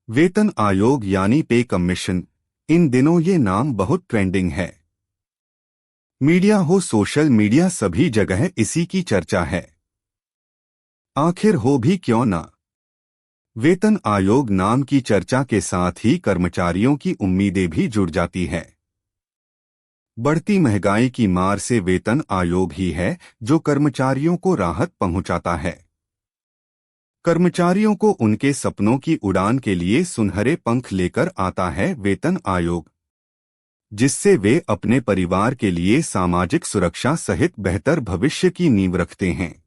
वेतन आयोग यानी पे कमीशन, इन दिनों ये नाम बहुत ट्रेंडिंग है। मीडिया हो, सोशल मीडिया, सभी जगह इसी की चर्चा है। आखिर हो भी क्यों ना। वेतन आयोग नाम की चर्चा के साथ ही कर्मचारियों की उम्मीदें भी जुड़ जाती हैं। बढ़ती महंगाई की मार से वेतन आयोग ही है जो कर्मचारियों को राहत पहुंचाता है। कर्मचारियों को उनके सपनों की उड़ान के लिए सुनहरे पंख लेकर आता है वेतन आयोग, जिससे वे अपने परिवार के लिए सामाजिक सुरक्षा सहित बेहतर भविष्य की नींव रखते हैं।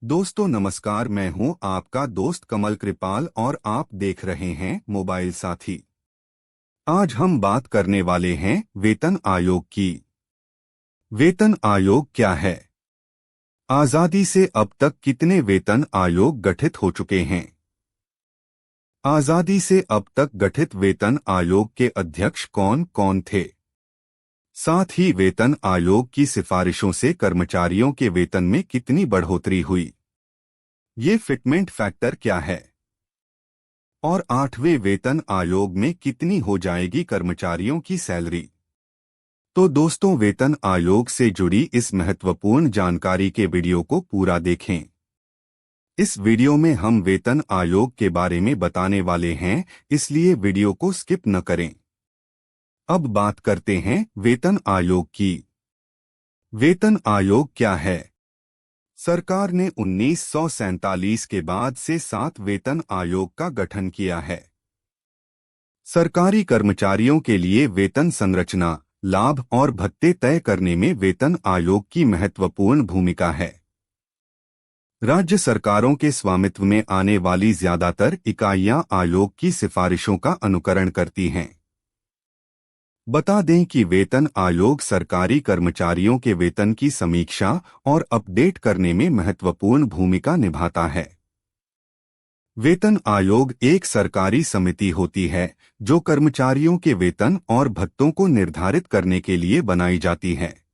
दोस्तों नमस्कार, मैं हूं आपका दोस्त कमल कृपाल और आप देख रहे हैं मोबाइल साथी। आज हम बात करने वाले हैं वेतन आयोग की। वेतन आयोग क्या है? आजादी से अब तक कितने वेतन आयोग गठित हो चुके हैं? आजादी से अब तक गठित वेतन आयोग के अध्यक्ष कौन कौन थे? साथ ही वेतन आयोग की सिफारिशों से कर्मचारियों के वेतन में कितनी बढ़ोतरी हुई? ये फिटमेंट फैक्टर क्या है? और 8वें वेतन आयोग में कितनी हो जाएगी कर्मचारियों की सैलरी? तो दोस्तों, वेतन आयोग से जुड़ी इस महत्वपूर्ण जानकारी के वीडियो को पूरा देखें। इस वीडियो में हम वेतन आयोग के बारे में बताने वाले हैं, इसलिए वीडियो को स्किप न करें। अब बात करते हैं वेतन आयोग की। वेतन आयोग क्या है? सरकार ने 1947 के बाद से 7 वेतन आयोग का गठन किया है। सरकारी कर्मचारियों के लिए वेतन संरचना, लाभ और भत्ते तय करने में वेतन आयोग की महत्वपूर्ण भूमिका है। राज्य सरकारों के स्वामित्व में आने वाली ज्यादातर इकाइयां आयोग की सिफारिशों का अनुकरण करती हैं। बता दें कि वेतन आयोग सरकारी कर्मचारियों के वेतन की समीक्षा और अपडेट करने में महत्वपूर्ण भूमिका निभाता है। वेतन आयोग एक सरकारी समिति होती है जो कर्मचारियों के वेतन और भत्तों को निर्धारित करने के लिए बनाई जाती है।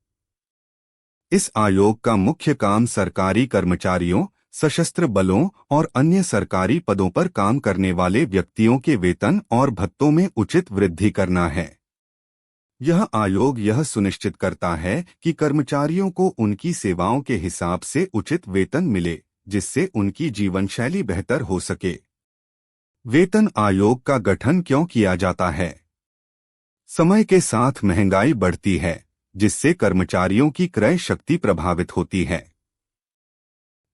इस आयोग का मुख्य काम सरकारी कर्मचारियों, सशस्त्र बलों और अन्य सरकारी पदों पर काम करने वाले व्यक्तियों के वेतन और भत्तों में उचित वृद्धि करना है। यह आयोग यह सुनिश्चित करता है कि कर्मचारियों को उनकी सेवाओं के हिसाब से उचित वेतन मिले, जिससे उनकी जीवनशैली बेहतर हो सके। वेतन आयोग का गठन क्यों किया जाता है? समय के साथ महंगाई बढ़ती है, जिससे कर्मचारियों की क्रय शक्ति प्रभावित होती है।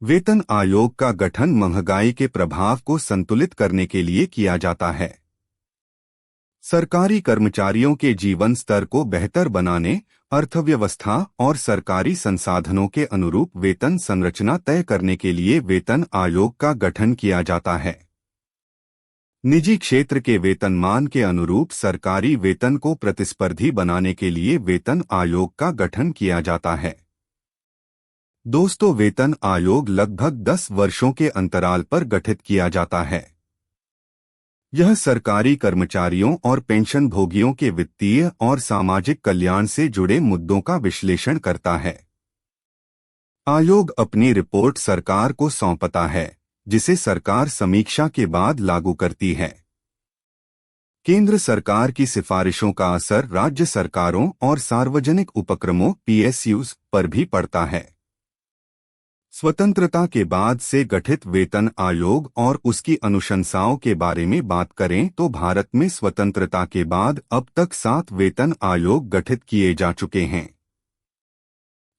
वेतन आयोग का गठन महंगाई के प्रभाव को संतुलित करने के लिए किया जाता है। सरकारी कर्मचारियों के जीवन स्तर को बेहतर बनाने, अर्थव्यवस्था और सरकारी संसाधनों के अनुरूप वेतन संरचना तय करने के लिए वेतन आयोग का गठन किया जाता है। निजी क्षेत्र के वेतनमान के अनुरूप सरकारी वेतन को प्रतिस्पर्धी बनाने के लिए वेतन आयोग का गठन किया जाता है। दोस्तों, वेतन आयोग लगभग 10 वर्षों के अंतराल पर गठित किया जाता है। यह सरकारी कर्मचारियों और पेंशन भोगियों के वित्तीय और सामाजिक कल्याण से जुड़े मुद्दों का विश्लेषण करता है। आयोग अपनी रिपोर्ट सरकार को सौंपता है, जिसे सरकार समीक्षा के बाद लागू करती है। केंद्र सरकार की सिफारिशों का असर राज्य सरकारों और सार्वजनिक उपक्रमों (PSUs) पर भी पड़ता है। स्वतंत्रता के बाद से गठित वेतन आयोग और उसकी अनुशंसाओं के बारे में बात करें तो भारत में स्वतंत्रता के बाद अब तक 7 वेतन आयोग गठित किए जा चुके हैं।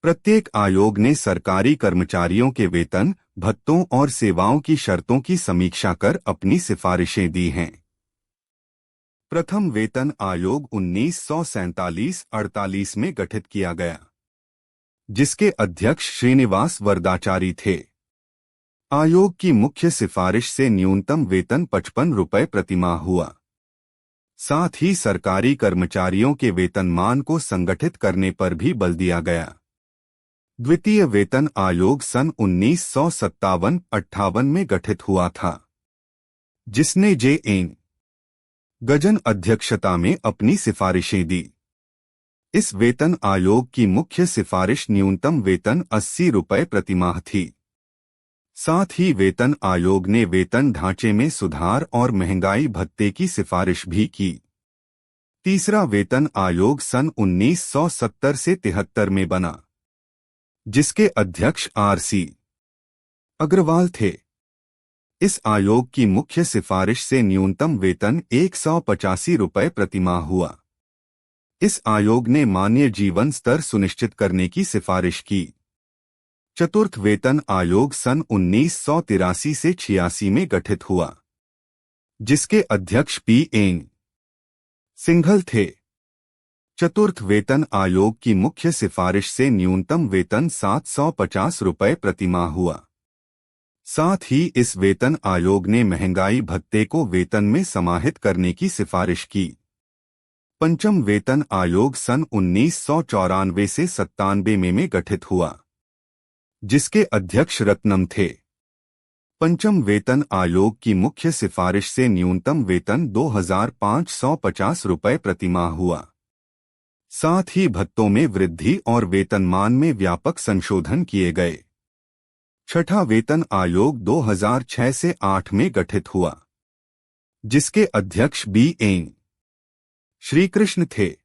प्रत्येक आयोग ने सरकारी कर्मचारियों के वेतन, भत्तों और सेवाओं की शर्तों की समीक्षा कर अपनी सिफारिशें दी हैं। प्रथम वेतन आयोग 1947-48 में गठित किया गया, जिसके अध्यक्ष श्रीनिवास वरदाचारी थे। आयोग की मुख्य सिफारिश से न्यूनतम वेतन 55 रुपये प्रतिमाह हुआ। साथ ही सरकारी कर्मचारियों के वेतनमान को संगठित करने पर भी बल दिया गया। द्वितीय वेतन आयोग सन 1957-58 में गठित हुआ था, जिसने J.N. गजन अध्यक्षता में अपनी सिफारिशें दी। इस वेतन आयोग की मुख्य सिफारिश न्यूनतम वेतन 80 रुपये प्रतिमाह थी। साथ ही वेतन आयोग ने वेतन ढांचे में सुधार और महंगाई भत्ते की सिफारिश भी की। तीसरा वेतन आयोग सन 1970 से 73 में बना, जिसके अध्यक्ष आर.सी. अग्रवाल थे। इस आयोग की मुख्य सिफारिश से न्यूनतम वेतन 185 रुपये प्रतिमाह हुआ। इस आयोग ने मान्य जीवन स्तर सुनिश्चित करने की सिफारिश की। चतुर्थ वेतन आयोग सन 1983 से 86 में गठित हुआ, जिसके अध्यक्ष पी.एन. सिंघल थे। चतुर्थ वेतन आयोग की मुख्य सिफारिश से न्यूनतम वेतन 750 रुपये प्रतिमाह हुआ। साथ ही इस वेतन आयोग ने महंगाई भत्ते को वेतन में समाहित करने की सिफारिश की। पंचम वेतन आयोग सन 1994 से 97 में गठित हुआ, जिसके अध्यक्ष रत्नम थे। पंचम वेतन आयोग की मुख्य सिफारिश से न्यूनतम वेतन 2550 रुपये प्रतिमाह हुआ। साथ ही भत्तों में वृद्धि और वेतनमान में व्यापक संशोधन किए गए। छठा वेतन आयोग 2006 से 8 में गठित हुआ, जिसके अध्यक्ष बी.एन. श्रीकृष्ण थे।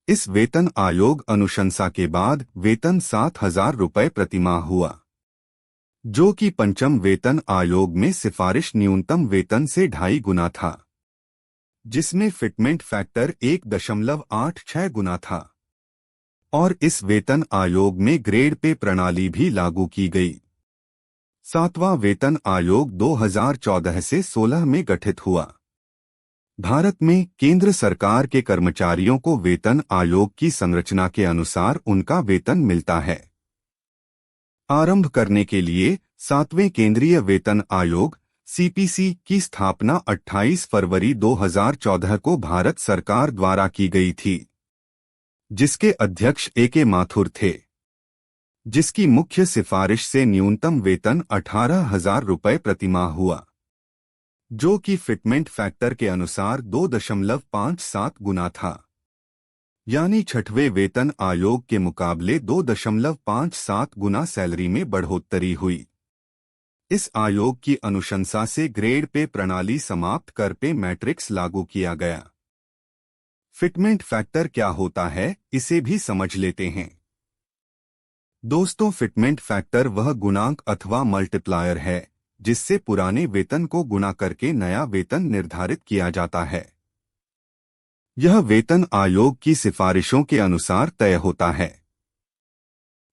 इस वेतन आयोग अनुशंसा के बाद वेतन 7,000 रुपये प्रतिमाह हुआ, जो कि पंचम वेतन आयोग में सिफारिश न्यूनतम वेतन से 2.5 गुना था, जिसमें फिटमेंट फैक्टर 1.86 गुना था। और इस वेतन आयोग में ग्रेड पे प्रणाली भी लागू की गई। सातवां वेतन आयोग 2014 से 16 में गठित हुआ। भारत में केंद्र सरकार के कर्मचारियों को वेतन आयोग की संरचना के अनुसार उनका वेतन मिलता है। आरंभ करने के लिए 7वें केंद्रीय वेतन आयोग सीपीसी की स्थापना 28 फरवरी 2014 को भारत सरकार द्वारा की गई थी, जिसके अध्यक्ष ए.के. माथुर थे, जिसकी मुख्य सिफारिश से न्यूनतम वेतन 18,000 रुपये प्रतिमाह हुआ, जो कि फिटमेंट फैक्टर के अनुसार 2.57 गुना था। यानी छठवें वेतन आयोग के मुकाबले 2.57 गुना सैलरी में बढ़ोतरी हुई। इस आयोग की अनुशंसा से ग्रेड पे प्रणाली समाप्त कर पे मैट्रिक्स लागू किया गया। फिटमेंट फैक्टर क्या होता है, इसे भी समझ लेते हैं। दोस्तों, फिटमेंट फैक्टर वह गुणांक अथवा मल्टीप्लायर है जिससे पुराने वेतन को गुणा करके नया वेतन निर्धारित किया जाता है। यह वेतन आयोग की सिफारिशों के अनुसार तय होता है।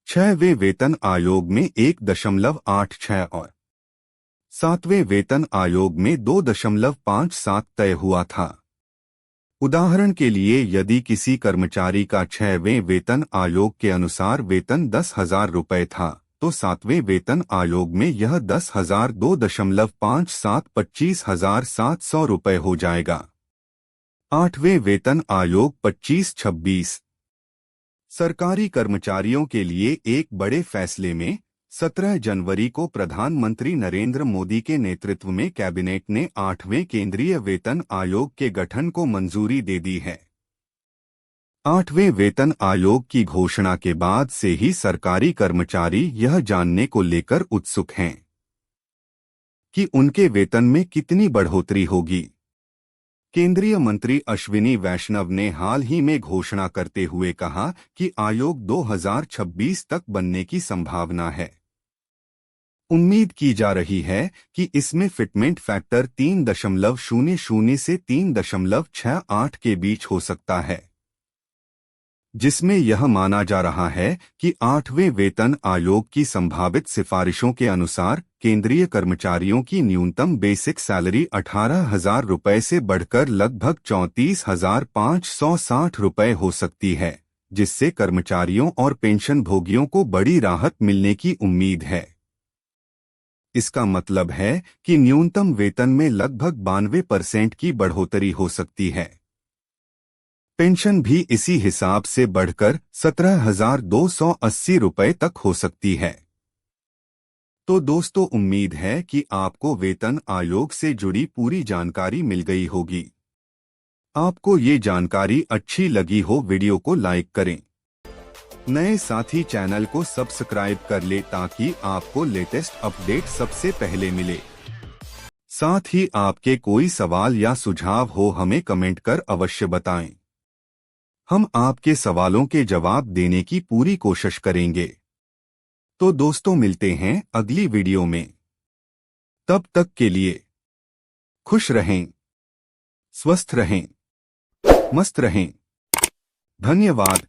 6वें वेतन आयोग में 1.86 और 7वें वेतन आयोग में 2.57 तय हुआ था। उदाहरण के लिए, यदि किसी कर्मचारी का 6वें वेतन आयोग के अनुसार वेतन 10,000 रुपये था, तो 7वें वेतन आयोग में यह 10,000 2.57 25,700 रुपये हो जाएगा। 8वें वेतन आयोग 25-26 सरकारी कर्मचारियों के लिए एक बड़े फैसले में 17 जनवरी को प्रधानमंत्री नरेंद्र मोदी के नेतृत्व में कैबिनेट ने 8वें केंद्रीय वेतन आयोग के गठन को मंजूरी दे दी है। 8वें वेतन आयोग की घोषणा के बाद से ही सरकारी कर्मचारी यह जानने को लेकर उत्सुक हैं कि उनके वेतन में कितनी बढ़ोतरी होगी। केंद्रीय मंत्री अश्विनी वैष्णव ने हाल ही में घोषणा करते हुए कहा कि आयोग 2026 तक बनने की संभावना है। उम्मीद की जा रही है कि इसमें फिटमेंट फैक्टर 3.00 से 3.68 के बीच हो सकता है, जिसमें यह माना जा रहा है कि 8वें वेतन आयोग की संभावित सिफारिशों के अनुसार केंद्रीय कर्मचारियों की न्यूनतम बेसिक सैलरी 18,000 रुपये से बढ़कर लगभग 34,560 रुपये हो सकती है, जिससे कर्मचारियों और पेंशन भोगियों को बड़ी राहत मिलने की उम्मीद है। इसका मतलब है कि न्यूनतम वेतन में लगभग 92% की बढ़ोतरी हो सकती है। पेंशन भी इसी हिसाब से बढ़कर 17,280 रुपये तक हो सकती है। तो दोस्तों, उम्मीद है कि आपको वेतन आयोग से जुड़ी पूरी जानकारी मिल गई होगी। आपको ये जानकारी अच्छी लगी हो, वीडियो को लाइक करें। नए साथी चैनल को सब्सक्राइब कर ले ताकि आपको लेटेस्ट अपडेट सबसे पहले मिले। साथ ही आपके कोई सवाल या सुझाव हो हमें कमेंट कर अवश्य बताएं। हम आपके सवालों के जवाब देने की पूरी कोशिश करेंगे। तो दोस्तों मिलते हैं अगली वीडियो में। तब तक के लिए खुश रहें, स्वस्थ रहें, मस्त रहें। धन्यवाद।